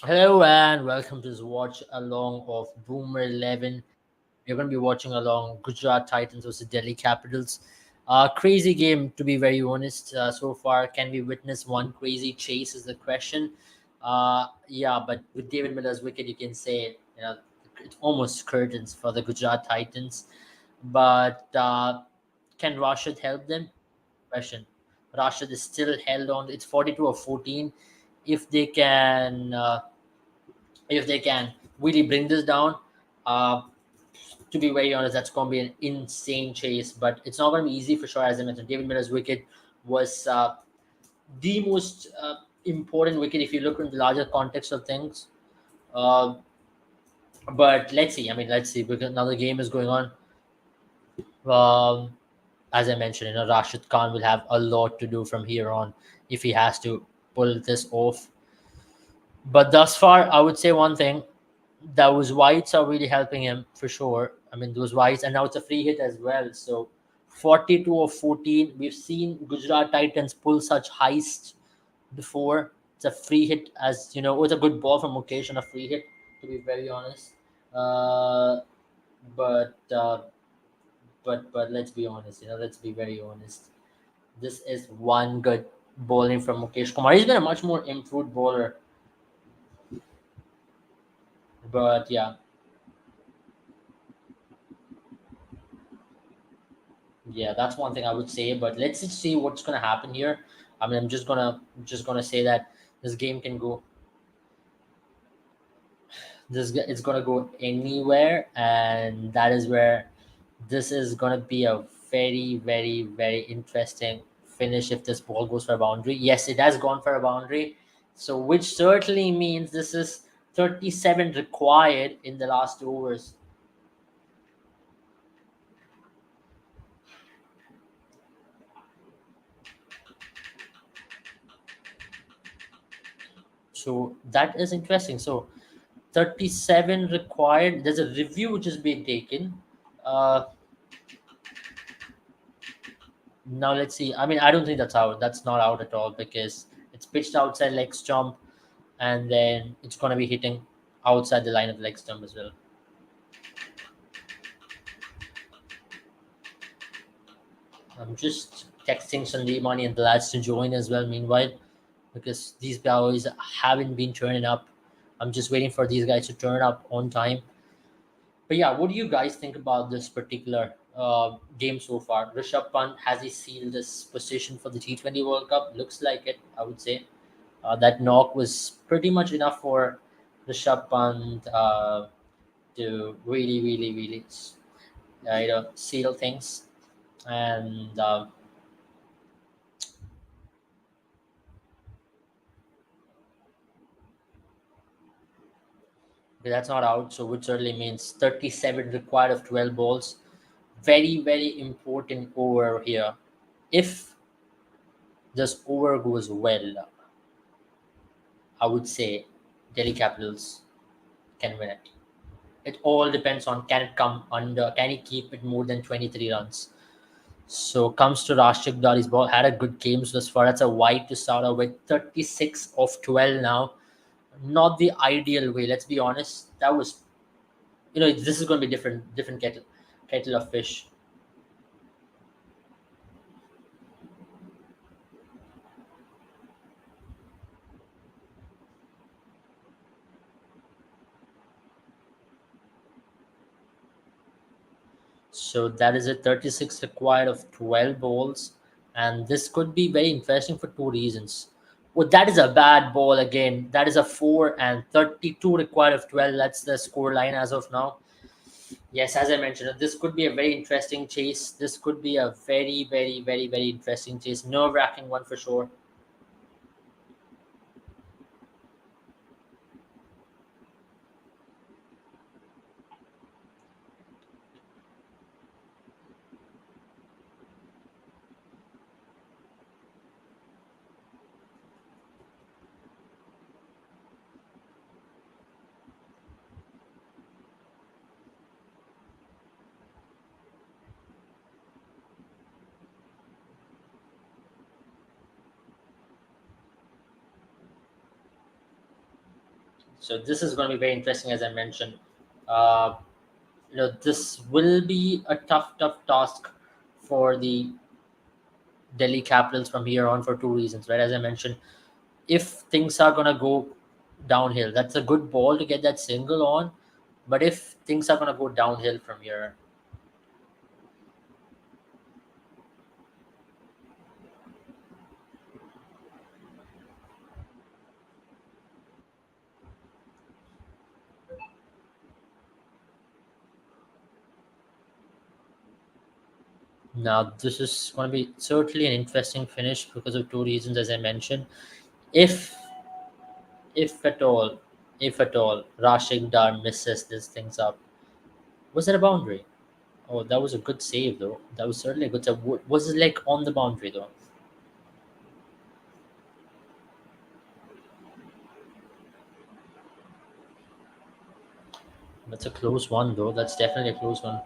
Hello and welcome to this watch along of Boomer 11. We're going to be watching along Gujarat Titans versus Delhi Capitals. Crazy game, to be very honest. So far, can we witness one crazy chase? Is the question. Yeah, but with David Miller's wicket, you can say it's almost curtains for the Gujarat Titans. But can Rashid help them? Question. Rashid is still held on. It's 42 or 14. If they can. If they can really bring this down. Uh, to be very honest, that's going to be an insane chase, but it's not going to be easy for sure. As I mentioned, David Miller's wicket was the most important wicket if you look in the larger context of things. Uh, but let's see. I mean, let's see because now the game is going on. Um, as I mentioned, Rashid Khan will have a lot to do from here on if he has to pull this off. But thus far, I would say one thing: those whites are really helping him for sure. I mean, those whites, and now it's a free hit as well. So 42 or 14. We've seen Gujarat Titans pull such heists before. It's a free hit, as you know, it's a good ball from Mukesh and a free hit, to be very honest. Uh, but but let's be honest, let's be very honest. This is one good bowling from Mukesh Kumar. He's been a much more improved bowler, but yeah, yeah, that's one thing I would say. But let's just see what's gonna happen here. I mean, I'm just gonna say that this game can go. It's gonna go anywhere, and that is where this is gonna be a very interesting finish if this ball goes for a boundary. Yes, it has gone for a boundary, so which certainly means this is 37 required in the last overs. So that is interesting. So 37 required. There's a review which is being taken. Uh, Now let's see. I mean, I don't think that's out. That's not out at all because it's pitched outside leg stump, and then it's gonna be hitting outside the line of the leg stump as well. I'm just texting Sandeep Mani and the lads to join as well. Meanwhile, because these guys haven't been turning up. I'm just waiting for these guys to turn up on time. But yeah, what do you guys think about this particular game so far? Rishabh Pant, has he sealed this position for the T20 World Cup? Looks like it, I would say. That knock was pretty much enough for Rishabh Pant to really seal things. And that's not out, so which certainly means 37 required of 12 balls. Very important over here. If this over goes well, I would say Delhi Capitals can win it. It all depends on can it come under, can he keep it more than 23 runs. So comes to Rashik Dar, he's had a good game thus far. That's a wide to start out with 36 of 12 now. Not the ideal way, let's be honest. That was, this is going to be different kettle of fish. So that is a 36 required of 12 balls. And this could be very interesting for two reasons. Well, that is a bad ball again. That is a 4 and 32 required of 12. That's the score line as of now. Yes, as I mentioned, this could be a very interesting chase. This could be a very interesting chase. Nerve wracking one for sure. So this is going to be very interesting, as I mentioned. Uh, this will be a tough task for the Delhi Capitals from here on for two reasons, right? As I mentioned, if things are gonna go downhill, that's a good ball to get that single on. But if things are gonna go downhill from here, now this is gonna be certainly an interesting finish because of two reasons, as I mentioned. If if at all, if at all, Rashid Dar misses these things up, was that a boundary? Oh, that was a good save though. That was certainly a good save. Was it like on the boundary though? That's a close one though. That's definitely a close one.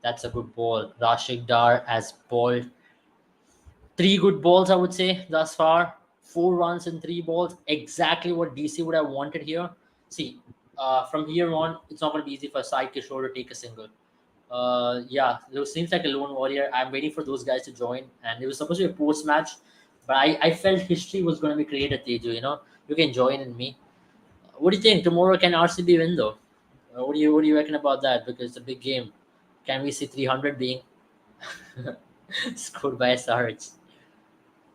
That's a good ball. Rashid Dar has bowled three good balls, I would say, thus far. 4 runs in three balls. Exactly what DC would have wanted here. See, from here on, it's not going to be easy for Sai Kishore to take a single. Yeah, it seems like a lone warrior. I'm waiting for those guys to join. And it was supposed to be a post match, but I felt history was going to be created, Teju. You can join in me. What do you think? Tomorrow, can RCB win, though? What do you reckon about that? Because it's a big game. Can we see 300 being scored by SRH?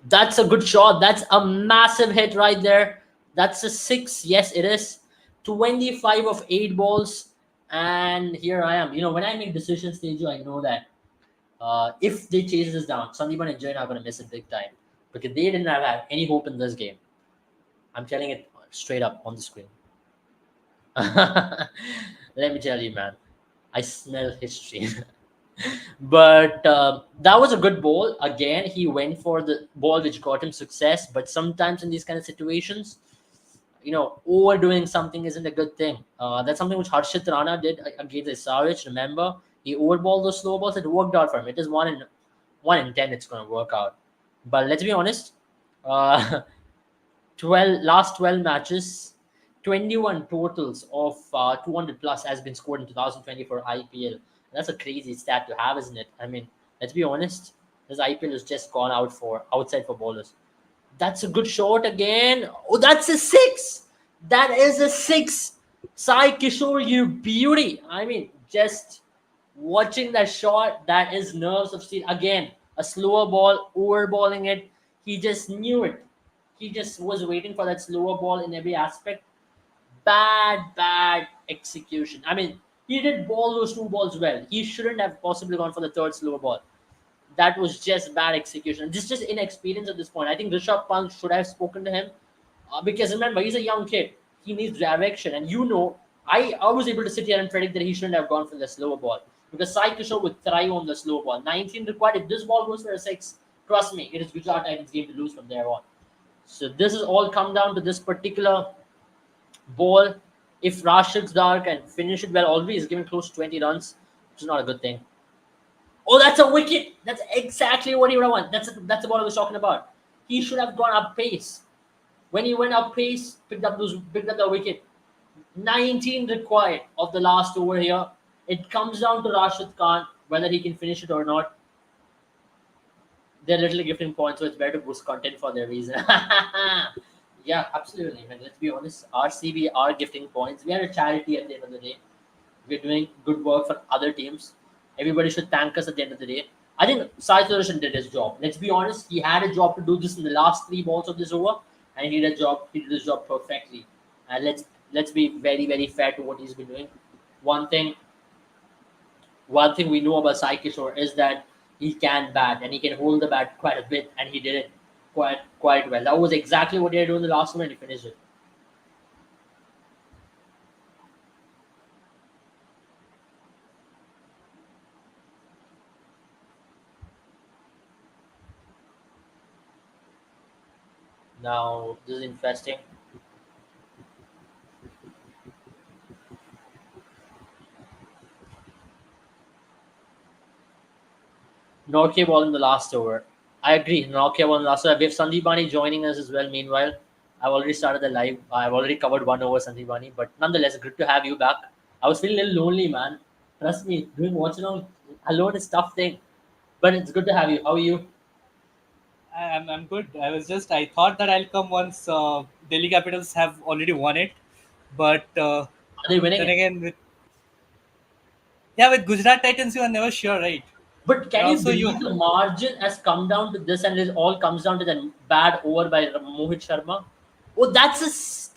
That's a good shot. That's a massive hit right there. That's a six. Yes, it is. 25 of 8 balls. And here I am. When I make decisions, Teju, I know that if they chase this down, Sandeep and Jain are going to miss it big time because they didn't have any hope in this game. I'm telling it straight up on the screen. Let me tell you, man. I smell history. But that was a good ball. Again, he went for the ball which got him success. But sometimes in these kind of situations, overdoing something isn't a good thing. That's something which Harshit Rana did against Isarich. Remember, he overballed those slow balls. It worked out for him. It is 1 in 10. It's going to work out. But let's be honest. Uh, 12 matches, 21 totals of 200 plus has been scored in 2020 for IPL. That's a crazy stat to have, isn't it? I mean, let's be honest. This IPL has just gone outside for bowlers. That's a good shot again. Oh, that's a six. That is a six. Sai Kishore, you beauty. I mean, just watching that shot, that is nerves of steel. Again, a slower ball, overballing it. He just knew it. He just was waiting for that slower ball in every aspect. Bad execution. I mean, he did ball those two balls well. He shouldn't have possibly gone for the third slower ball. That was just bad execution. This is just inexperience at this point. I think Rishabh Pant should have spoken to him because remember, he's a young kid. He needs direction. And I was able to sit here and predict that he shouldn't have gone for the slower ball because Sai Kishore would thrive on the slow ball. 19 required. If this ball goes for a six, trust me, it is Gujarat Titans' game to lose from there on. So this is all come down to this particular ball. If Rashid Dar can finish it well, always giving close to 20 runs, which is not a good thing. Oh, that's a wicket. That's exactly what he would have won. That's what I was talking about. He should have gone up pace. When he went up pace, picked up the wicket. 19 required of the last over here. It comes down to Rashid Khan whether he can finish it or not. They're literally gifting points, so it's better to boost content for their reason. Yeah, absolutely. Man, let's be honest. RCB are gifting points. We are a charity at the end of the day. We're doing good work for other teams. Everybody should thank us at the end of the day. I think Sai Sudarshan did his job. Let's be honest. He had a job to do this in the last three balls of this over, and he did a job. He did his job perfectly. And let's be very fair to what he's been doing. One thing one thing we know about Sai Kishore is that he can bat and he can hold the bat quite a bit, and he did it quite well. That was exactly what he had done in the last one, and he finished it. Now this is interesting. Norke ball in the last over. I agree. Norke ball in the last over. We have Sandeep Bani joining us as well. Meanwhile, I've already started the live. I've already covered one over Sandeep Bani, but nonetheless, good to have you back. I was feeling a little lonely, man. Trust me, doing watch alone is a tough thing, but it's good to have you. How are you? I'm good. I thought that I'll come once Delhi Capitals have already won it, but Are they winning then it? again with Gujarat Titans you are never sure, right? But And can you also you believe the margin has come down to this, and it all comes down to that bad over by Mohit Sharma? Oh, that's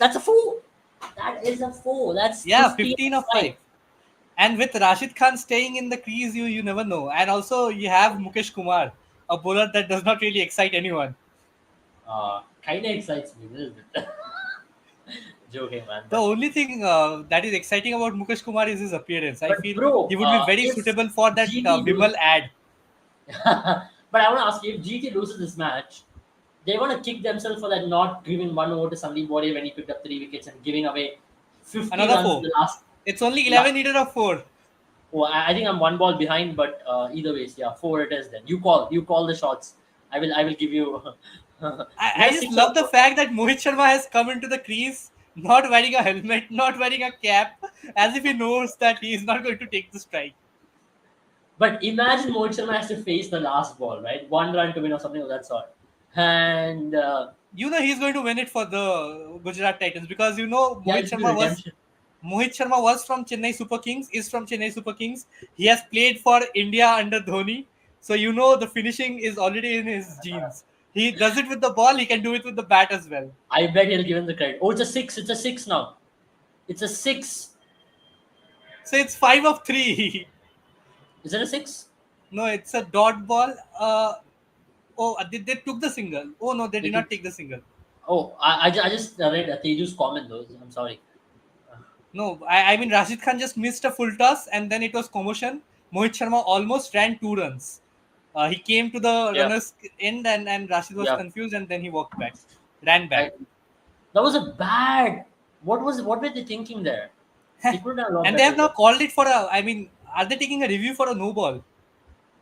a four. That is a four. That's yeah, pristine 15 of strike. 5. And with Rashid Khan staying in the crease, you never know. And also you have Mukesh Kumar, a bowler that does not really excite anyone. Kind of excites me a little bit. Joking, man. The only thing that is exciting about Mukesh Kumar is his appearance. I But feel bro, he would be very if suitable for that GT Vimal loses, ad. but I want to ask you, if GT loses this match, they want to kick themselves for that not giving one over to Sandeep Bode when he picked up 3 wickets and giving away 50 Another runs in 4. the last. It's only Yeah. 11 needed of 4. Oh, I think I'm one ball behind, but either ways, yeah, four it is. Then you call the shots. I will give you. I Is just six or love the four? fact that Mohit Sharma has come into the crease not wearing a helmet, not wearing a cap, as if he knows that he is not going to take the strike. But imagine Mohit Sharma has to face the last ball, right? One run to win or something of that sort. And You know he's going to win it for the Gujarat Titans because yeah, it's the redemption. Mohit Sharma was from Chennai Super Kings, is from Chennai Super Kings. He has played for India under Dhoni. So the finishing is already in his genes. He does it with the ball, he can do it with the bat as well. I bet he'll give him the credit. Oh, it's a six. It's a six now. It's a six. So it's 5 of 3. Is it a six? No, it's a dot ball. Oh, they took the single. Oh no, they They did took. not take the single. Oh, I just read Teju's comment though. I'm sorry. No, I mean Rashid Khan just missed a full toss and then it was commotion. Mohit Sharma almost ran 2 runs. He came to the Yeah, runner's end and Rashid was yeah. confused and then he walked back, ran I, back. that was a bad. What were they thinking there? He could have done a lot And they have better. now called it for a. I mean, are they taking a review for a no ball?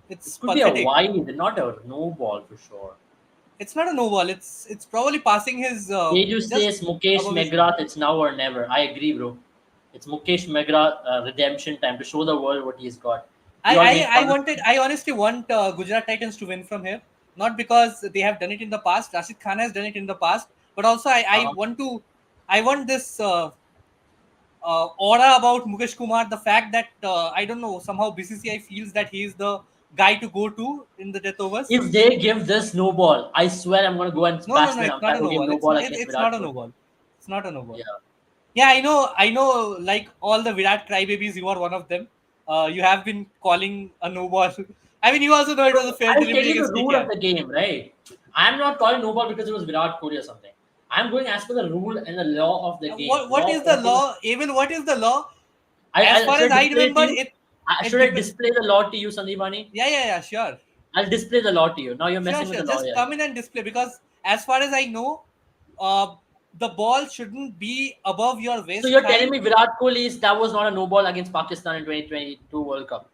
It It's could be a pathetic. wide, not a no ball for sure. It's not a no ball. It's probably passing his Teju just says Mukesh above his knee. Megrath, it's now or never. I agree, bro. It's Mukesh Megrath redemption time to show the world what he's got. We all make fun of him. I honestly want Gujarat Titans to win from here, not because they have done it in the past. Rashid Khan has done it in the past, but also Uh-huh. I want this aura about Mukesh Kumar. The fact that I don't know somehow BCCI feels that he is the guy to go to in the death overs. If they give this no ball, I swear I'm gonna go and No, no, bash no. the It's umpire not a who no gave ball. no ball against It's not Virat a no Kohli. ball. It's not a no ball. Yeah. Yeah, I know. Like all the Virat crybabies, you are one of them. You have been calling a no ball. I mean, you also know it was a fair I'll tell delivery you the against rule of KKR. the game, right? I'm not calling no ball because it was Virat Kohli or something. I'm going as per the rule and the law of the game. What is the law? Even what is the law? As I far as should I I display it to remember, you. it Should I depends. display the law to you, Sandeepani? Yeah, sure, I'll display the law to you. Now you're sure, messing with sure. the law Just here. come in and display because as far as I know, uh, the ball shouldn't be above your So waist you're telling height. me Virat Kohli that was not a no ball against Pakistan in 2022 World Cup?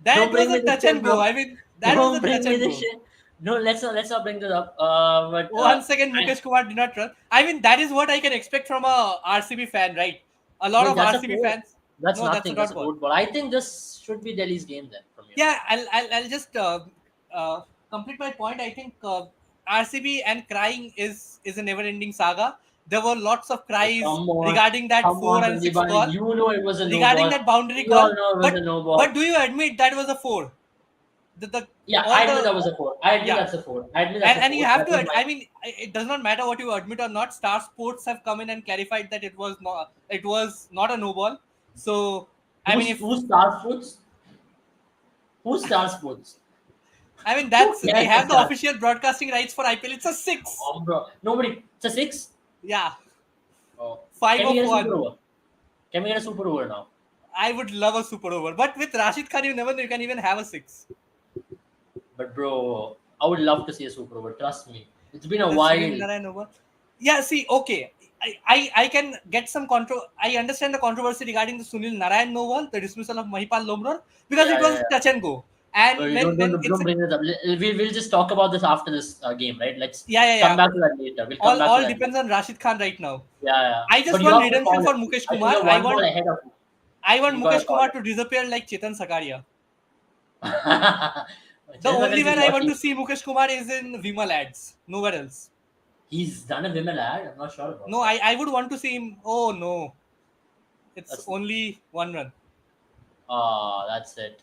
That Don't was bring me a this touch shit, and go. bro. I mean, that was Don't a touch bring me and this go. shit. No, let's not bring this up. But One second, I, Mukesh Kumar did not run. I mean, that is what I can expect from a RCB fan, right? A lot wait, of that's a RCB four. fans. That's No, that's a nothing. That's dot a ball. good ball. I think this should be Delhi's game then from here. Yeah, I'll just uh, complete my point. I think RCB and crying is a never-ending saga. There were lots of Oh, cries regarding that come 4 on, and 6 Sandeepani. call, You know it was a no regarding ball. that boundary We all call. know it was a But no but ball. do you admit that was a 4? The Yeah, I all admit the that was a four. I admit Yeah, that's a four. I admit that's a and you four. have That to was my. I mean it does not matter what you admit or not. Star Sports have come in and clarified that it was not a no ball. So I mean if Who's Star Foods? Who's Star Foods? I mean Who that's they cares have if the that? official broadcasting rights for IPL. It's a 6. Oh, bro. Nobody. It's a six. Yeah, Oh. 5 Can we of get a super 1. over? Can we get a super over now? I would love a super over, but with Rashid Khan you never know you can even have a 6. But bro, I would love to see a super over. Trust me. It's been a The Sunil while. Narayan over. Yeah, see, okay. I can get some control. I understand the controversy regarding the Sunil Narayan Noval, the dismissal of Mahipal Lomror, because it Yeah, yeah, was yeah. touch and go. And But we when it's don't a, bring this up. We'll just talk about this after this game, right? Let's yeah, yeah, come yeah. back to that later. We'll come All back to all that later. depends on Rashid Khan right now. Yeah, yeah. I But just you want have to redemption call for it. Mukesh I think Kumar. you're one ball ahead of me. I want You gotta Mukesh call Kumar it. to disappear like Chetan Sakaria. The Chetan only Sakaria is where I what want to see Mukesh Kumar is in Vimal ads. Nowhere else. he's done a women ad. I'm not sure about No, that. I would want to see him. Oh no, it's That's only one run. that's it.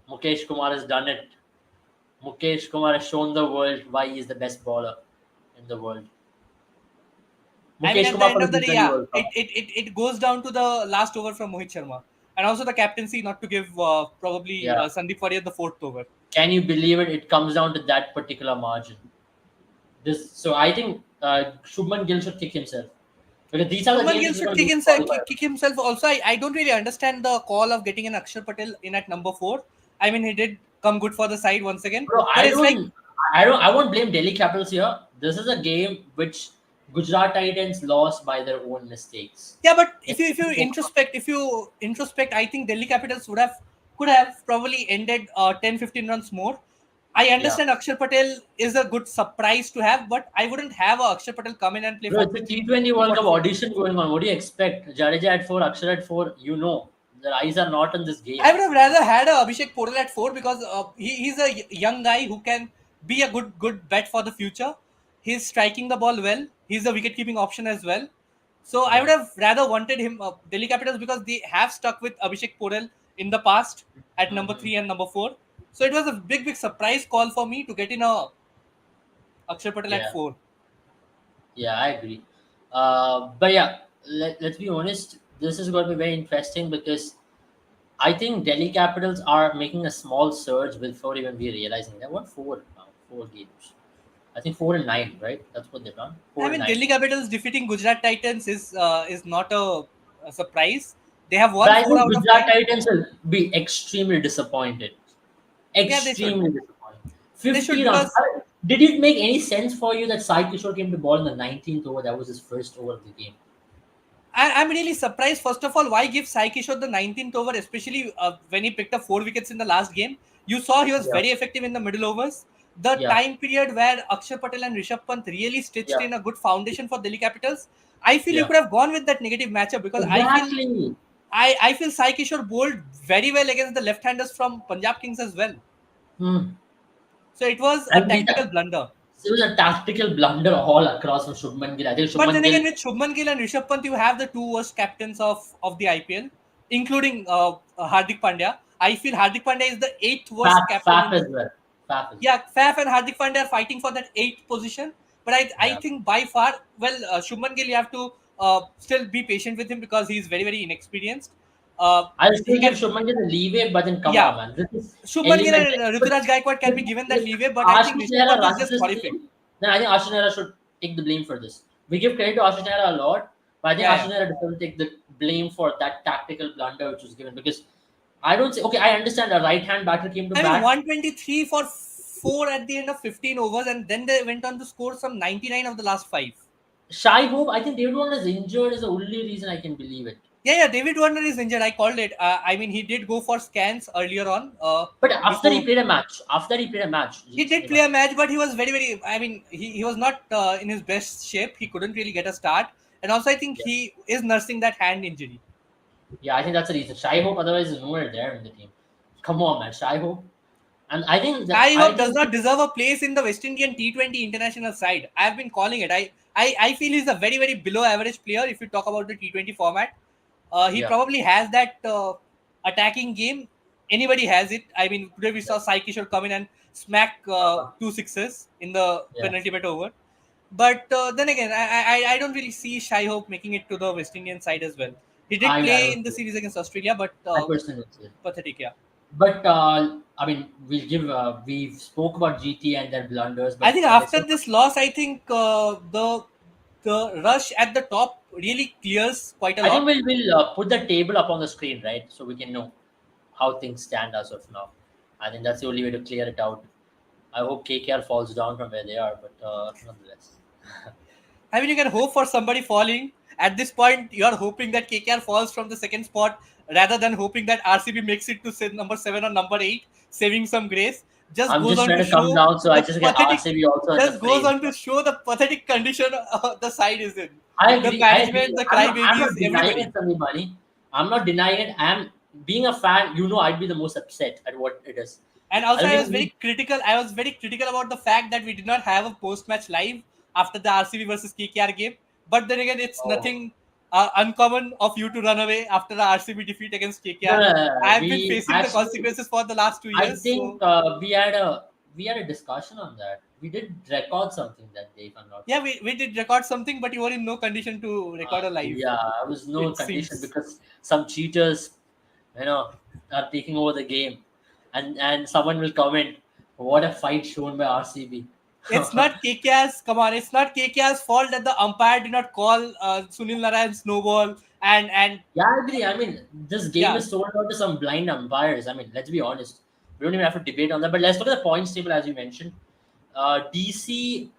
Mukesh Kumar has done it. Mukesh Kumar has shown the world why he is the best bowler in the world. I mean, Mukesh at the Kumar end for of the the day, T20 yeah, World Cup. it goes down to the last over from Mohit Sharma, and also the captaincy not to give probably Yeah. Sandeep Warrior the fourth over. Can you believe it? It comes down to that particular margin. This so I think Shubman Gill should kick himself because these are the Shubman games Gill which are should going to lose qualifier. kick himself. Also, I don't really understand the call of getting an Akshar Patel in at number 4. I mean, he did come good for the side once again, Bro, but it's like, I won't blame Delhi Capitals here. This is a game which Gujarat Titans lost by their own mistakes. yeah, but Let's if you introspect, I think Delhi Capitals could have probably ended 10-15 runs more. I Yeah. understand Akshar Patel is a good surprise to have, but I wouldn't have a Akshar Patel come in and play Bro, it's a 43 T20 to World Cup 44. audition going on. What do you expect? Jadeja at 4, Akshar at 4. You know, their eyes are not on this I game. would have rather had a Abhishek Portal at 4 because he's a young guy who can be a good bet for the future. He's striking the ball well. He's a wicket keeping option as well. So I would Yeah. have rather wanted him Delhi Capitals because they have stuck with Abhishek Portal in the past at number Mhm. 3 and number 4. So it was a big surprise call for me to get in a Akshar Patel at Yeah. 4. Yeah, I agree. But yeah, let's be honest. This is going to be very interesting because I think Delhi Capitals are making a small surge before even we realizing that. What four now? 4 games. I think 4-9, right? That's what they've done. I Four and mean, nine. Delhi Capitals defeating Gujarat Titans is not a surprise. They have But won I 4 think out of Gujarat 9. Titans will be extremely disappointed. Yeah, they should. Extremely disappointed. They should 50 runs. because Did it make any sense for you that Sai Kishore came to ball in the 19th over? That was his first over of the game. I'm really surprised. First of all, why give Sai Kishore the 19th over, especially when he picked up 4 wickets in the last game? You saw he was Yeah, very effective in the middle overs. The yeah, time period where Akshar Patel and Rishabh Pant really stitched yeah, in a good foundation for Delhi Capitals. I feel you yeah. could have gone with that negative matchup because Exactly. I feel Sai Kishore bowled very well against the left-handers from Punjab Kings as well. Hmm. So it was a And tactical blunder. it was a tactical blunder all across from Shubman Gill. I think But Shubman then Gill, again, with Shubman Gill and Rishabh Pant, you have the two worst captains of the IPL, including Hardik Pandya. I feel Hardik Pandya is the eighth worst captain Faf in the. as well. Faf as well. Yeah, Faf and Hardik Pandya are fighting for that eighth position. But I Yeah. think by far, well, Shubman Gill, you have to still be patient with him because he is very inexperienced. Uh, I'll he still give can, Shubman Gill the leeway, but then come yeah, on, man. This is Shubman Gill elemental. and But Ruturaj Gaikwad can be given that if leeway, but I think Ashish Rishabh Nehra Pant is runs just this horrific. team, then I think Ashish Nehra should take the blame for this. We give credit to Ashish Nehra a lot, but I think Yeah, Ashish yeah. Nehra doesn't take the blame for that tactical blunder which was given because I don't say, okay, I understand a right hand batter came to I mean, bat. 123 for 4 at the end of 15 overs, and then they went on to score some 99 of the last 5. Shy Hope, I think David Warner is injured is the only reason I can believe it. Yeah, David Warner is injured. I called it. I mean, he did go for scans earlier on. But Before after he played a match, he did play a match, but he was very. I mean, he was not in his best shape. He couldn't really get a start, and also I think yeah, he is nursing that hand injury. yeah, I think that's the reason. Shy Hope, otherwise, is nowhere there in the team. Come on, man, Shy Hope. And Shai I Hope does think not deserve a place in the West Indian T20 international side. I have been calling it. I feel he's a very below average player if you talk about the T20 format. He yeah, probably has that attacking game. Anybody has it. I mean, today we saw Sai Kishore come in and smack uh, 2 sixes in the yeah. penalty bet over. But then again, I don't really see Shai Hope making it to the West Indian side as well. He did I play don't in the see it. series against Australia, but I personally don't see it. pathetic, yeah. But I mean, we spoke about GT and their blunders, I but think let's after not. this loss, I think the rush at the top really clears quite a I think lot. we'll put the table up on the screen, right, so we can know how things stand as of now. I think that's the only way to clear it out. I hope KKR falls down from where they are, but nonetheless. I mean, you can hope for somebody falling. At this point, you are hoping that KKR falls from the second spot rather than hoping that RCB makes it to say number 7 or number 8, saving some grace. Just I'm goes just on trying to to come show down so I the just get pathetic. RCB also in the Just goes frame. on to show the pathetic condition the side is in. I The agree. I agree. management, the I'm crybabies, not denying everybody. it, Sunny Money. I'm not denying it. I'm being a fan. You know, I'd be the most upset at what it is. And I also, don't I think was we. very critical. I was very critical about the fact that we did not have a post-match live after the RCB versus KKR game. But then again, it's Oh, nothing uncommon of you to run away after the RCB defeat against no, KKR. no, no, I no. have been We facing the actually. consequences for the last 2 I years. think So we had a discussion on that. We did record something that day, if I'm not yeah, wrong. we did record something, but you were in no condition to record a live. Yeah, I was no It condition seems. because some cheaters, you know, are taking over the game, and someone will comment, "What a fight shown by RCB." It's not KKR's. Come on, it's not KKR's fault that the umpire did not call Sunil Narayan snowball and Yeah, I agree. I mean, this game yeah. is sold out to some blind umpires. I mean, let's be honest. We don't even have to debate on that. But let's look at the points table as you mentioned. DC,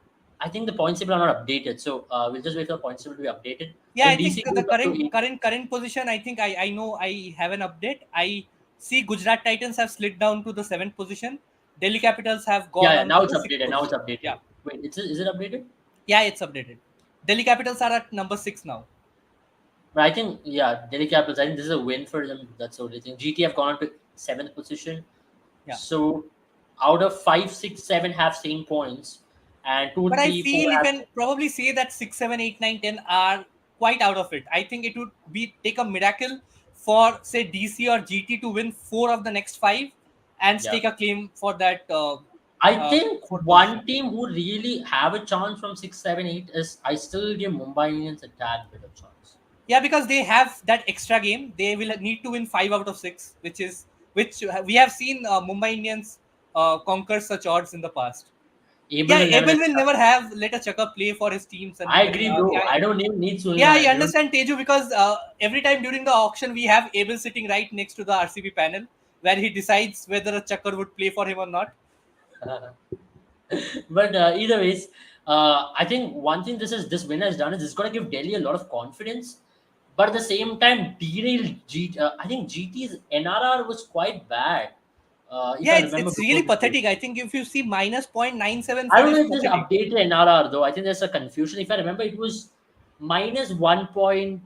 I think the points table are not updated, so we'll just wait for the points table to be updated. Yeah, I If think DC the goes up to eight, current position. I think I know I have an update. I see Gujarat Titans have slid down to the seventh position. Delhi Capitals have yeah, gone yeah, on now to it's the sixth updated. Now it's position. updated. Yeah, Wait, is it updated? yeah, it's updated. Delhi Capitals are at number 6 now. But I think yeah, Delhi Capitals. I think this is a win for them. That's the only thing. GT have gone on to seventh position. Yeah, So out of five, six, seven have same points, and two, but I three, four feel you have. can probably say that 6, 7, 8, 9, 10 are quite out of it. I think it would be take a miracle for say DC or GT to win 4 of the next 5 and Yeah, stake a claim for that I think fourth position. one team who really have a chance from six, seven, eight is I still give Mumbai Indians a tad bit of chance. Yeah, because they have that extra game. They will need to win 5 out of 6, which we have seen Mumbai Indians conquer such odds in the past. Abel Yeah, will never Abel let will it never happen. have let a chucker play for his teams and I everybody. agree, bro. Yeah, I don't even need Sunil yeah, I Narine. We don't. understand Teju because every time during the auction we have Abel sitting right next to the RCB panel where he decides whether a chucker would play for him or not. But either ways, I think one thing this win has done is it's going to give Delhi a lot of confidence, but at the same time derail G. I think GT's NRR was quite bad, if Yeah, I it's remember it's before really this game. pathetic. I think if you see minus 0.97 I for don't is know if this pathetic. updated NRR though. I think there's a confusion. If I remember, it was minus 1.5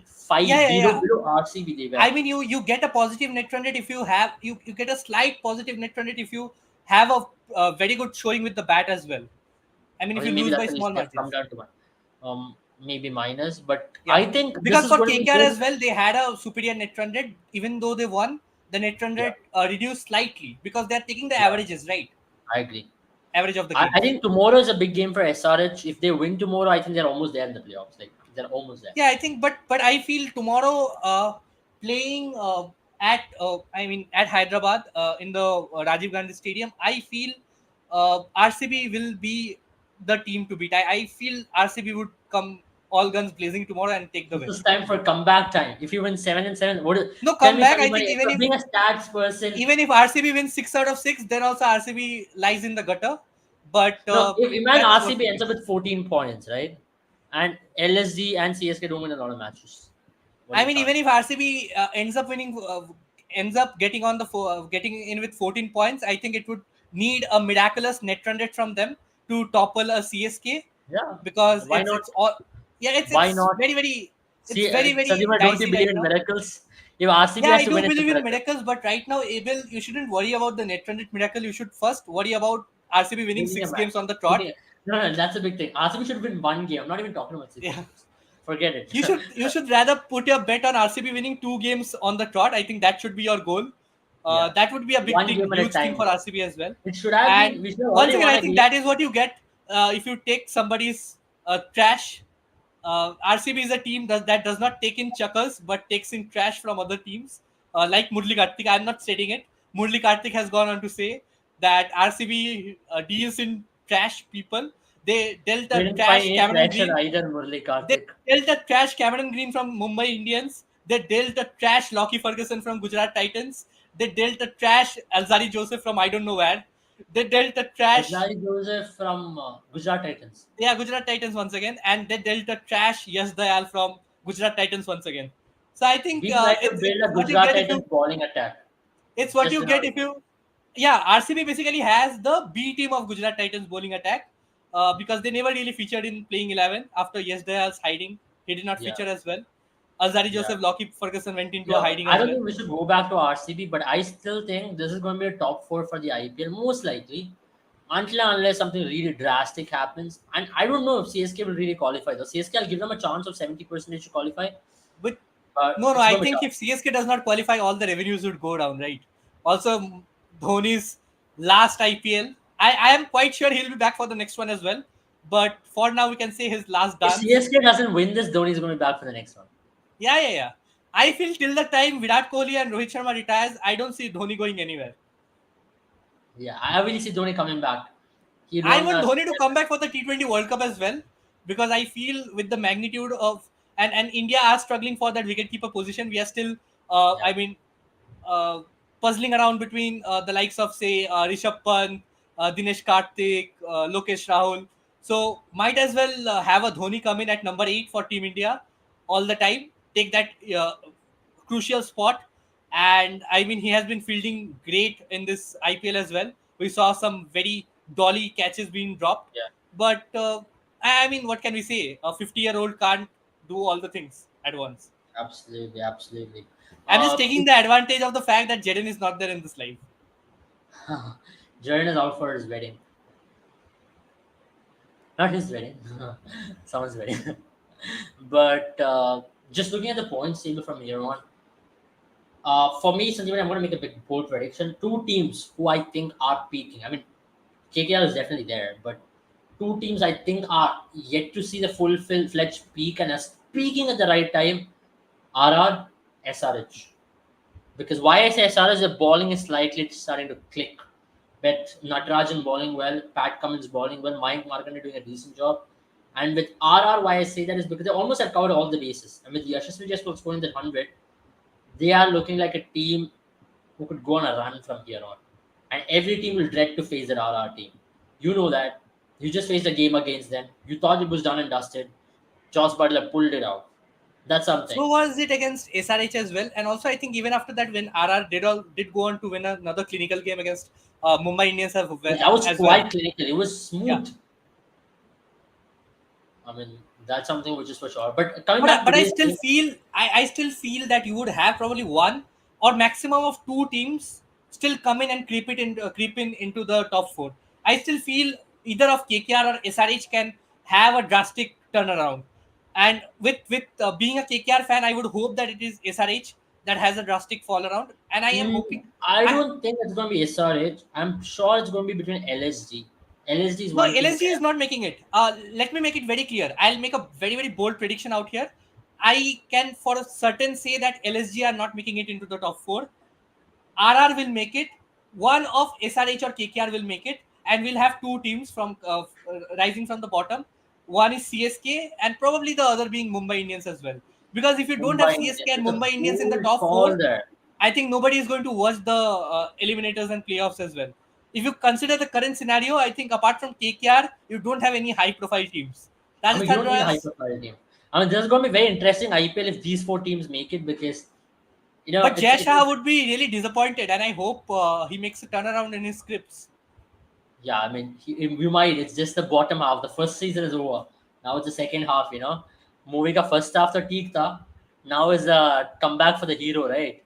Yeah, yeah, below yeah. below RCB they were. I mean, you get a positive net run rate if you have you get a slight positive net run rate if you have a very good showing with the bat as well. I mean, I if you think maybe lose by that's an issue. small They have come margins. down to one. Maybe minus, but I Yeah, think this because is for going to be KKR good. as well, they had a superior net run rate. Even though they won, the net run Yeah, rate reduced slightly because they're taking the yeah, averages, right? I agree. Average of the I games. think tomorrow is a big game for SRH. If they win tomorrow, I think they're almost there in the playoffs. Like they're almost there. Yeah, I think, but I feel tomorrow playing at I mean at Hyderabad in the Rajiv Gandhi Stadium, I feel RCB will be the team to beat. I feel RCB would come all guns blazing tomorrow and take the This win. is time for comeback time. If you win 7-7, what? No Tell me, comeback. Sunny I think Money. From being a stats person, even if RCB wins 6 out of 6, then also RCB lies in the gutter. But no. If imagine that's what RCB could ends be. up with 14 points, right? And LSG and CSK don't win a lot of matches. What are I the mean, even if chances? RCB ends up getting on getting in with 14 points, I think it would need a miraculous net run rate from them to topple a CSK Yeah. because Why not? it's all yeah Why it's not? it's See, very Sandeep, don't you dicey believe right in now. miracles? If RCB Yeah, has I to do win, it's a believe in miracle. miracles, but right now, Abel, you shouldn't worry about the net run rate miracle. You should first worry about RCB winning Winning a six match. games on the trot. Winning. No, no, that's a big thing. RCB should win one game. I'm not even talking about six Yeah. games. Forget it. You should rather put your bet on RCB winning 2 games on the trot. I think that should be your goal. Yeah. That would be a big One thing, game at a huge thing time. for RCB as well. It should have And been. We should have once already again, won I a think game. that is what you get if you take somebody's trash. RCB is a team that does not take in chuckers but takes in trash from other teams. Like Murli Kartik, I'm not stating it. Murli Kartik has gone on to say that RCB deals in trash people. They dealt We a didn't find trash any Cameron pressure Green. either, Murli They Karthik. dealt a trash Cameron Green from Mumbai Indians. They dealt a trash Lockie Ferguson from Gujarat Titans. They dealt a trash Alzari Joseph from I don't know where. They dealt a trash Azari Joseph from Gujarat Titans. yeah Gujarat Titans once again, and they dealt a trash Yes Dayal from Gujarat Titans once again. So I think We tried to it's build a what you Gujarat get if you Titans bowling attack. it's It's what just you an get if you yeah, RCB basically has the B team of Gujarat Titans bowling attack because they never really featured in playing 11 after Yesdayal's hiding. He did not yeah, feature as well. Azari yeah. Joseph, Lockheed Ferguson went into a Yeah, hiding I as don't well. think we should go back to RCB, but I still think this is going to be a top four for the IPL, most likely, until and unless something really drastic happens. And I don't know if CSK will really qualify. Though CSK, I'll give them a chance of 70% to qualify, But but no, it's I going to be think tough. if CSK does not qualify, all the revenues would go down, right? Also, Dhoni's last IPL, I am quite sure he'll be back for the next one as well. But for now, we can say his last If dance. CSK doesn't win this, Dhoni is going to be back for the next one. Yeah, yeah, yeah. I feel till the time Virat Kohli and Rohit Sharma retires, I don't see Dhoni going anywhere. Yeah, I really see Dhoni coming back. He I won want a. Dhoni to come back for the T20 World Cup as well because I feel with the magnitude of and India are struggling for that wicketkeeper position. We are still, Yeah, I mean, uh, puzzling around between the likes of say Rishabh Pant, Dinesh Karthik, Lokesh Rahul. So might as well have a Dhoni come in at number 8 for Team India all the time. Take that crucial spot. And I mean, he has been fielding great in this IPL as well. We saw some very dolly catches being dropped. yeah, But I mean, what can we say? A 50-year-old can't do all the things at once. absolutely, absolutely. I'm just Uh, taking the advantage of the fact that Jaden is not there in this live. Jordan is out for his wedding. Not his wedding, someone's wedding. But just looking at the points table from here on, for me, Sanjeev, I'm going to make a big bold prediction. Two teams who I think are peaking. I mean, KKR is definitely there, but two teams I think are yet to see the full-fledged peak and are peaking at the right time. RR, SRH. Because why I say SRH, the bowling is slightly starting to click. But Natarajan bowling well, Pat Cummins bowling well, Mike Markande doing a decent job. And with RR, why I say that is because they almost have covered all the bases. And with Yashasvi just scoring that 100, they are looking like a team who could go on a run from here on. And every team will dread to face that RR team. You know that. You just faced a game against them. You thought it was done and dusted. Josh Butler pulled it out. That's something. So was it against SRH as well, and also I think even after that, when RR did go on to win another clinical game against Mumbai Indians That was as well. quite clinical. It was Yeah, smooth. I mean, that's something which is for sure. But coming but back to I today's still game, feel I still feel that you would have probably one or maximum of two teams still come in and creep in into the top four. I still feel either of KKR or SRH can have a drastic turnaround. And with being a KKR fan, I would hope that it is SRH that has a drastic fall around. And I am hoping. I I don't think it's going to be SRH. I'm sure it's going to be between LSG. LSG is No, one team. LSG is not making it. Let me make it very clear. I'll make a very, very bold prediction out here. I can for a certain say that LSG are not making it into the top four. RR will make it. One of SRH or KKR will make it, and we'll have two teams from rising from the bottom. One is CSK, and probably the other being Mumbai Indians as well. Because if you don't have Mumbai CSK Indians. and It's a Mumbai Indians in the bold top call four, there. I think nobody is going to watch the eliminators and playoffs as well. If you consider the current scenario, I think apart from KKR, you don't have any high profile teams. I mean, you Rajasthan don't need a high Royals, profile team. I mean, this is going to be very interesting IPL if these four teams make it because, but Jay it's Shah would be really disappointed, and I hope he makes a turnaround in his scripts. yeah, I mean, we might. It's just the bottom half. The first season is over. Now it's the second half. Moving a first half to Tikta. Now is a comeback for the hero, right?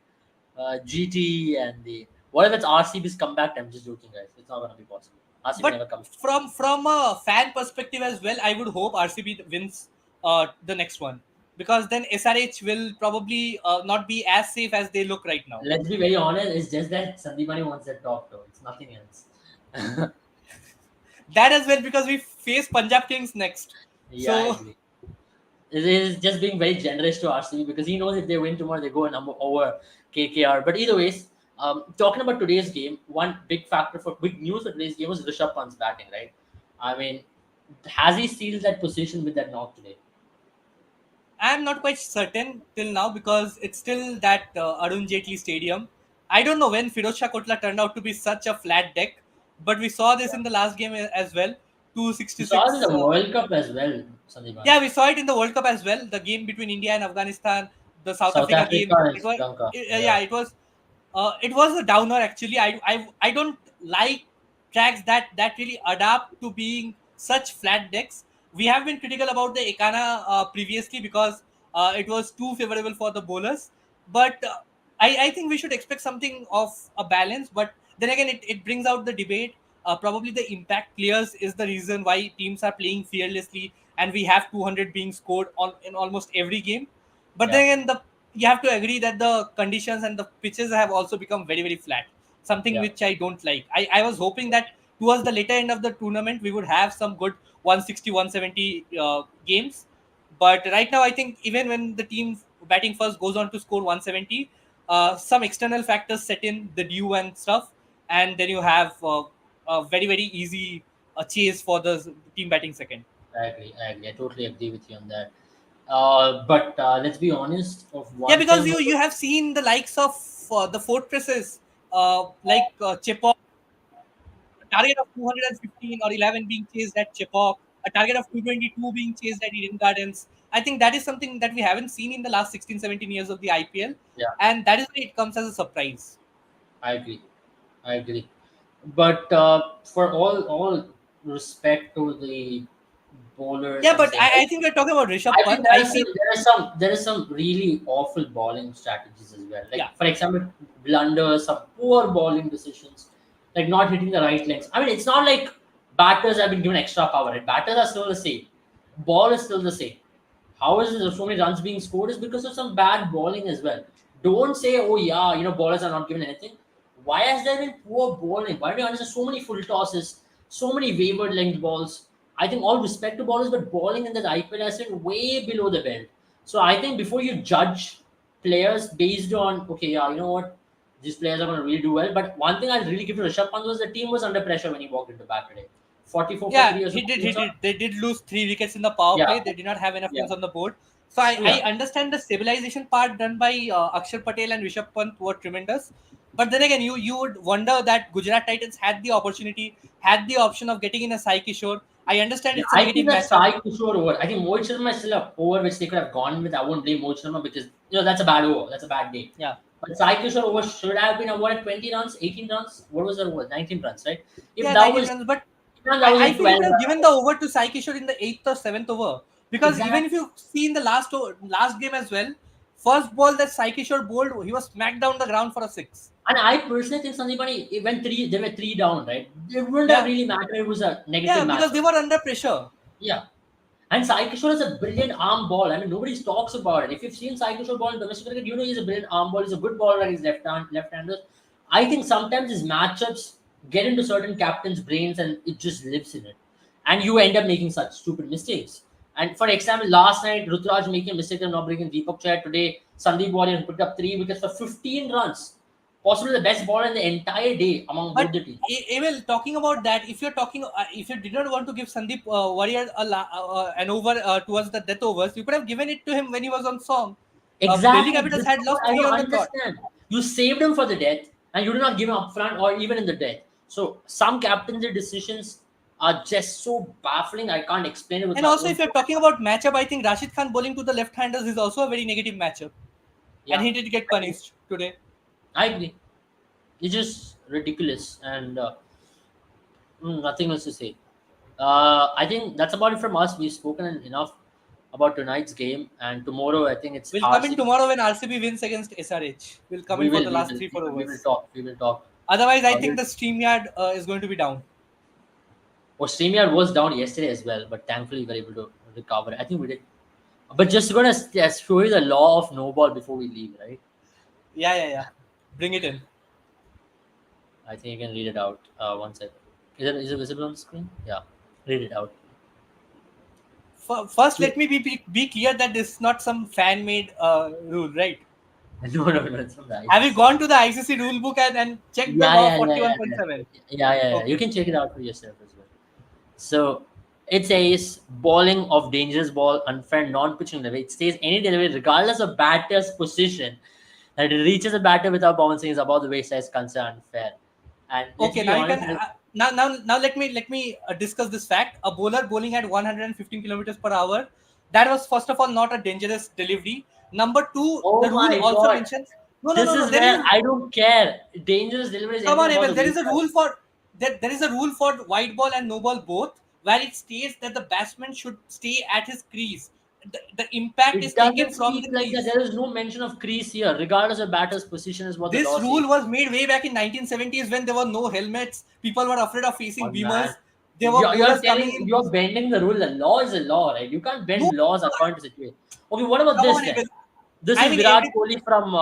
GT and the. What if it's RCB's comeback? I'm just joking, guys. It's not going to be possible. RCB But never comes. from a fan perspective as well, I would hope RCB wins the next one because then SRH will probably not be as safe as they look right now. Let's be very honest. It's just that Sandeepani wants that top, though. It's nothing else. That as well because we face Punjab Kings next. Yeah, I So agree. It is just being very generous to RCB because he knows if they win tomorrow, they go a number over KKR. But either ways, talking about today's game, one big factor for big news for today's game was Rishabh Pant's batting, right? I mean, has he sealed that position with that knock today? I'm not quite certain till now because it's still that Arun Jaitley Stadium. I don't know when Firoz Shah Kotla turned out to be such a flat deck, but we saw this Yeah. in the last game as well. We saw it in 266. the World Cup as well. Sandeep? Yeah, we saw it in the World Cup as well. The game between India and Afghanistan, the South South Africa game. Africa and It was, Sri Lanka. yeah, Yeah, it was a downer actually. I don't like tracks that really adapt to being such flat decks. We have been critical about the Ekana previously because it was too favorable for the bowlers. But I think we should expect something of a balance. But then again, it brings out the debate. Probably the impact players is the reason why teams are playing fearlessly, and we have 200 being scored on in almost every game. But then yeah, again, the you have to agree that the conditions and the pitches have also become very very flat. Something yeah, which I don't like. I was hoping that towards the later end of the tournament we would have some good 160, 170 games. But right now, I think even when the team batting first goes on to score 170, some external factors set in, the dew and stuff, and then you have a very very easy chase for the team batting second. I agree. I agree. I totally agree with you on that. But let's be honest of Yeah, one because thing. you have seen the likes of the fortresses like Chepauk, a target of 215 or 11 being chased at Chepauk, a target of 222 being chased at Eden Gardens. I think that is something that we haven't seen in the last 16, 17 years of the IPL, Yeah, and that is why it comes as a surprise. I agree. I agree. But for all respect to the bowlers Yeah, and but saying, I think we're talking about Rishabh I think Pant. I see. there are some really awful bowling strategies as well. Yeah, Like for example, blunders, some poor bowling decisions, like not hitting the right lengths. I mean, it's not like batters have been given extra power. Right? Batters are still the same. Ball is still the same. How is there so many runs being scored is because of some bad bowling as well. Don't say, oh yeah, bowlers are not given anything. Why has there been poor bowling? Why do you understand so many full tosses, so many wayward length balls? I think all respect to bowlers, but bowling in the IPL has been way below the belt. So I think before you judge players based on, okay, yeah, you know what, these players are going to really do well. But one thing I'll really give to Rishabh Pant was the team was under pressure when he walked into bat today. 44 for yeah, 3 or he did. something. He did. They did lose 3 wickets in the power Yeah, play. They did not have enough yeah, runs on the board. So I yeah. understand the stabilization part done by Akshar Patel and Rishabh Pant were tremendous. But then again, you would wonder that Gujarat Titans had the opportunity, had the option of getting in a Sai Kishore. I understand Yeah, it's a I think negative that's matchup. Sai Kishore over. I think Mohit Sharma is still a over which they could have gone with. I won't blame Mohit Sharma because that's a bad over. That's a bad day. Yeah, But Sai Kishore over should have been awarded 20 runs, 18 runs. What was that over? 19 runs, right? If yeah, that 19 was runs. But that was I like feel you 12 could have runs. given the over to Sai Kishore in the eighth or seventh over, because even if Exactly. you see in the last game as well, first ball that Sai Kishore bowled, he was smacked down the ground for a six. And I personally think Sandeepani, when they were three down, right? It wouldn't have Yeah, really mattered if it was a negative yeah, because matchup. they were under pressure. Yeah. And Sai Kishore is a brilliant arm ball. I mean, nobody talks about it. If you've seen Sai Kishore ball in domestic cricket, you know he's a brilliant arm ball. He's a good baller against left-handers. I think sometimes his matchups get into certain captains' brains and it just lives in it. And you end up making such stupid mistakes. And for example, last night, Rutraj making a mistake of not bringing Deepak Chahar. Today, Sandeep Warrior picked up 3 wickets for 15 runs. Possibly the best bowler in the entire day among But both the teams. Emil, talking about that, if you did not want to give Sandeep Warrior an over towards the death overs, you could have given it to him when he was on song. Delhi Exactly. Capitals This is had what lost I three don't on the dot. understand. You saved him for the death, and you did not give him up front or even in the death. So some captaincy decisions are just so baffling. I can't explain it with And my also, own if you're words. talking about matchup, I think Rashid Khan bowling to the left-handers is also a very negative matchup, and Yeah, he did get I agree. punished today. I agree. It's just ridiculous, and nothing else to say. I think that's about it from us. We've spoken enough about tonight's game, and tomorrow I think it's We'll come in RCB. tomorrow when RCB wins against SRH. We'll come in for the last three, four We will overs. talk. We will talk. Otherwise, I We'll think the StreamYard is going to be down. Well, StreamYard was down yesterday as well, but thankfully we were able to recover. I think we did. But just gonna show you the law of no ball before we leave, right? Yeah, yeah, yeah. Bring it in. I think you can read it out. One second. Is it visible on the screen? Yeah. Read it out. First, let me be clear that this is not some fan-made rule, right? No, no, no. It's from the Have you ICC. gone to the ICC rule book and checked the Yeah, law yeah, yeah, yeah, yeah. 41.7? Yeah. You Okay. can check it out for yourself as well. So it says bowling of dangerous ball, unfair non-pitching delivery. It says any delivery, regardless of batter's position, that it reaches a batter without bouncing is above the waist is considered unfair. And let's Okay, be now you honest, can. now let me discuss this fact. A bowler bowling at 115 kilometers per hour, that was first of all not a dangerous delivery. Number two, Oh the rule my also god. mentions no no This no no is there is where a I don't care. Dangerous delivery is come anything on about the Abel, there is a waistline. rule for there is a rule for white ball and no ball both, where it states that the batsman should stay at his crease. The impact is It taken doesn't from speak the like that. crease. There is no mention of crease here, regardless of batter's position, is what the This law rule says. was made way back in 1970s when there were no helmets. People were afraid of facing On man. beamers. There were You're bowlers coming telling in. you're bending the rule. The law is a law, right? You can't No, bend laws according to situation. Okay, what about come this on, then? Abel. This I is mean, Virat every Kohli from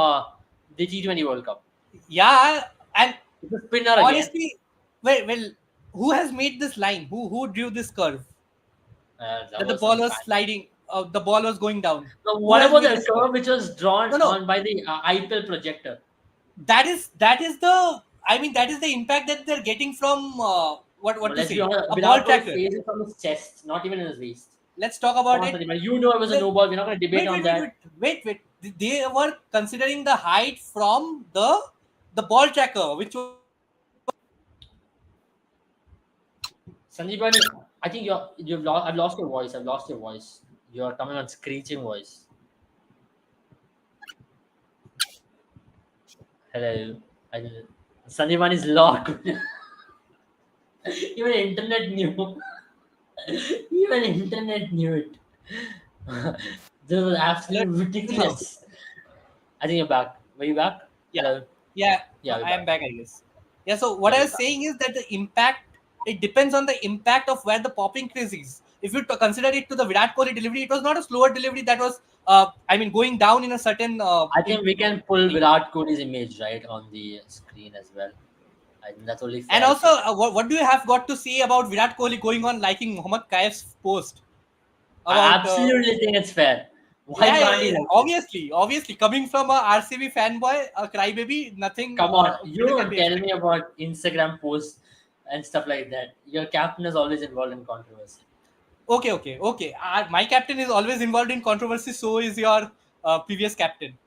the T20 World Cup. yeah, and It's a spinner again. honestly, well, who has made this line? Who drew this curve? That That the was ball some was sliding, the ball was going down. So Who what has about made the this curve? curve which was drawn No, no, on by the IPL projector? that is the. I mean, that is the impact that they're getting from what Well, to let's be say, honest. a ball Virat Kohli tracker. faced it from his chest, not even in his waist. Let's talk Come about on, it. Sandeep. You know it was a Well, no ball. We're not going to debate wait, on wait, wait, that. wait, wait, wait. They were considering the height from the ball tracker, which was Sandeep, Bhai, I think you've lost. I've lost your voice. I've lost your voice. You're coming on screeching voice. Hello. I, Sandeep is locked. Even internet knew. Even internet knew it. This was alert. absolutely Now. ridiculous. I think you're back. Were you back? Yeah, Hello. yeah, Yeah, we're I am back. back, I guess. Yeah, so what Yeah, I we're was back. saying is that the impact, it depends on the impact of where the popping crease is. If you consider it to the Virat Kohli delivery, it was not a slower delivery that was, I mean, going down in a certain I think we can pull degree. Virat Kohli's image right on the screen as well. I think that's only And fair if also, we can. what do you have got to say about Virat Kohli going on liking Mohammad Kaif's post about I absolutely think it's fair. Why yeah, can't he like it? obviously, coming from a RCB fanboy, a crybaby, nothing Come on, you better can don't be tell me expected. about Instagram posts and stuff like that. Your captain is always involved in controversy. Okay. My captain is always involved in controversy. So is your previous captain.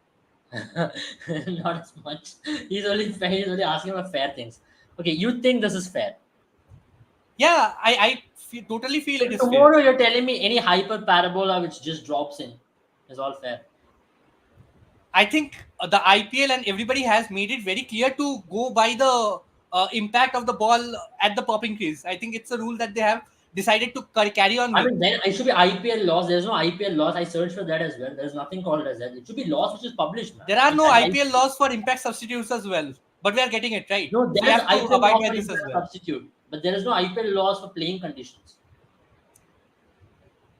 Not as much. He's only fair. He's only asking for fair things. Okay, you think this is fair? Yeah, I totally feel it But is fair. tomorrow you're telling me any hyper parabola which just drops in is all fair. I think the IPL and everybody has made it very clear to go by the impact of the ball at the popping crease. I think it's a rule that they have decided to carry on I with. mean, then it should be IPL laws. There's no IPL laws. I searched for that as well. There's nothing called as that. It should be laws which is published, man. There are no I IPL laws for impact substitutes as well, but we are getting it right. no, So we there's have to IPL abide laws by for this as impact well. substitute, but there is no IPL laws for playing conditions.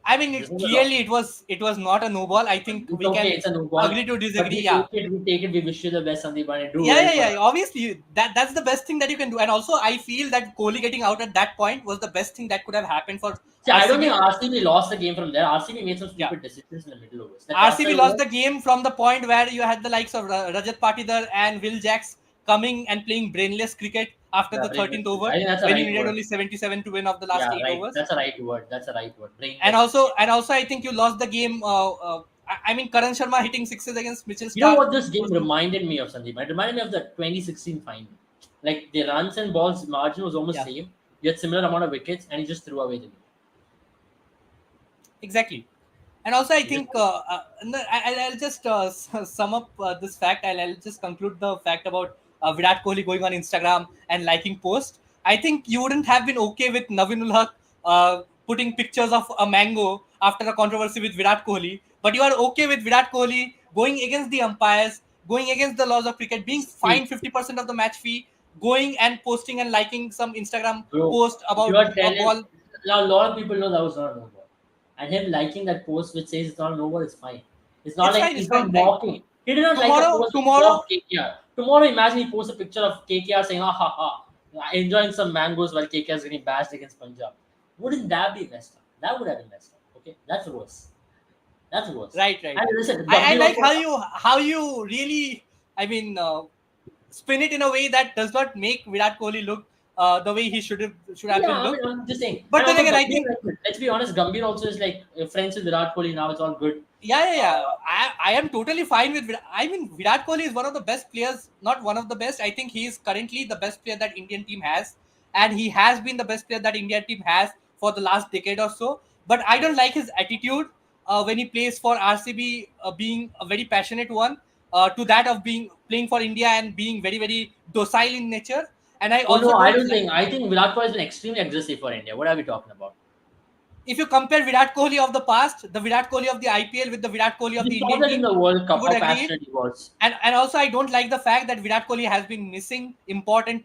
I mean, This is the law. clearly it was not a no ball. I think It's we okay. can It's a no ball, agree to but disagree. we Yeah, take it. We take it. We wish you the best, Sandeep, and do yeah, well yeah, for yeah. us. Obviously, that's the best thing that you can do. And also, I feel that Kohli getting out at that point was the best thing that could have happened for See, I don't think RCB. RCB lost the game from there. RCB made some Yeah, stupid decisions in the middle overs. That RCB Dasar lost over. the game from the point where you had the likes of Rajat Patidar and Will Jacks coming and playing brainless cricket after Yeah, the brainless 13th cricket. over I think that's a when you right needed word. only 77 to win of the last Yeah, eight right. overs. That's a right word. That's a right word. And Brainless also, cricket. and also, I think you lost the game. I mean, Karan Sharma hitting sixes against Mitchell You know Stark what this game was good. reminded me of, Sandeep? It reminded me of the 2016 final. Like the runs and balls margin was almost Yeah, same. You had similar amount of wickets, and he just threw away the game. exactly. And also, I He just think no, I'll just sum up this fact. I'll just conclude the fact about Virat Kohli going on Instagram and liking posts. I think you wouldn't have been okay with Navinul Haq putting pictures of a mango after a controversy with Virat Kohli, but you are okay with Virat Kohli going against the umpires, going against the laws of cricket, being see, fined 50% of the match fee, going and posting and liking some Instagram bro. post You about are a telling ball. now a lot of people know that was not a no ball, and him liking that post which says it's not a no ball is fine. It's not It's like fine. It's he's not fine, right? mocking. He did not like a Tomorrow, post which tomorrow, mocked KKR. Tomorrow, imagine he posts a picture of KKR saying, "Ha ha ha," enjoying some mangoes while KKR is getting bashed against Punjab. Wouldn't that be messed up? That would have been messed up. Okay, that's worse. That's worse. right. And listen, I Gambhir like also. how you really, I mean, spin it in a way that does not make Virat Kohli look the way he should have Yeah, been I mean, looked. I'm just saying. But And then also, again, I Gambhir, think let's be honest, Gambhir also is like friends with Virat Kohli now. It's all good. yeah. Uh, I am totally fine with. I mean, Virat Kohli is one of the best players. Not one of the best. I think he is currently the best player that Indian team has. and he has been the best player that India team has for the last decade or so. But I don't like his attitude when he plays for RCB, being a very passionate one, to that of being playing for India and being very very docile in nature. And I Oh also no, I don't don't like, think. I think Virat Kohli has been extremely aggressive for India. What are we talking about? if you compare Virat Kohli of the past, the Virat Kohli of the IPL with the Virat Kohli of We the saw Indian that in team, the World you Cup would how agree it. passionate he was. And also I don't like the fact that Virat Kohli has been missing important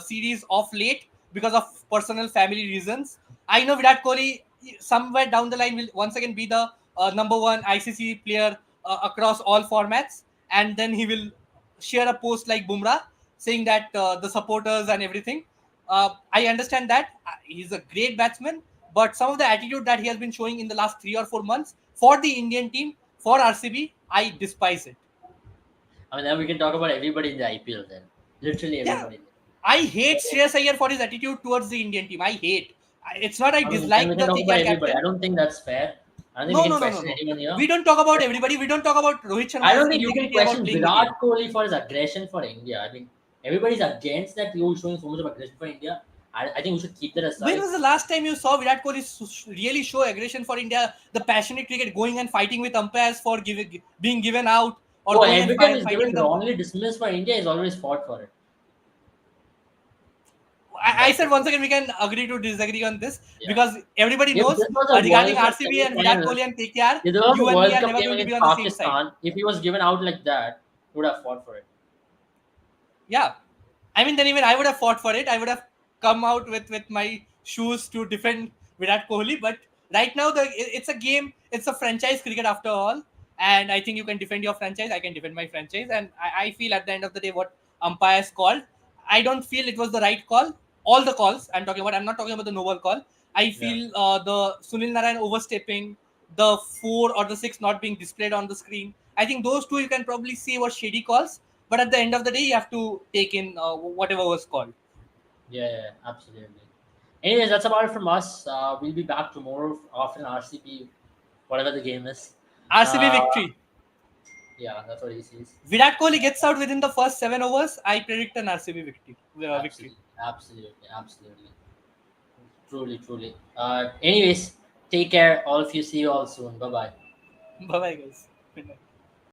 series of late because of personal family reasons. I know Virat Kohli somewhere down the line will once again be the number one ICC player across all formats, and then he will share a post like Bumrah saying that the supporters and everything. I understand that he's a great batsman, but some of the attitude that he has been showing in the last 3 or 4 months for the Indian team, for RCB, I despise it. I mean, then we can talk about everybody in the IPL then. Literally Yeah, everybody. I hate Shreyas Iyer for his attitude towards the Indian team. I hate. It's not I I mean, then we dislike can the talk about KKR everybody. I captain. don't think that's fair. I don't think we No, can no, no, no, question no. anyone here. We don't talk about everybody. We don't talk about Rohit I don't Sharma's think you can integrity about question playing the Virat game. Kohli for his aggression for India. I mean, everybody's against that you're showing so much of aggression for India. I think we should keep that When aside. was the last time you saw Virat Kohli really show aggression for India? The passionate cricket, going and fighting with umpires for being given out, or Oh, going and every time he's fighting given with umpires. wrongly dismissed for India, he's always fought for it. I That's said it. once again we can agree to disagree on this, Yeah. because everybody If knows this was a regarding World Cup RCB and Virat semi-final, Kohli and KKR, if there was a you and me World are Cup never game going to be against on the same side. Pakistan, if he was given out like that, he would have fought for it. Yeah, I mean, then even I would have fought for it. I would have come out with my shoes to defend Virat Kohli. But right now, it's a game. It's a franchise cricket after all, and I think you can defend your franchise. I can defend my franchise, and I feel at the end of the day, what umpires called, I don't feel it was the right call. All the calls I'm talking about. I'm not talking about the noble call. I Yeah. feel the Sunil Narayan overstepping, the 4 or the 6 not being displayed on the screen. I think those two you can probably see were shady calls, but at the end of the day you have to take in whatever was called. Yeah, yeah, absolutely. Anyways, that's about it from us. We'll be back tomorrow after an RCP, whatever the game is. RCB Uh, victory. yeah, that's what he sees. Virat Kohli gets out within the first 7 overs. I predict an RCB victory. Absolutely, absolutely, absolutely. Truly, truly. Anyways, take care, all of you. See you all soon. Bye bye. Bye bye, guys. Good night.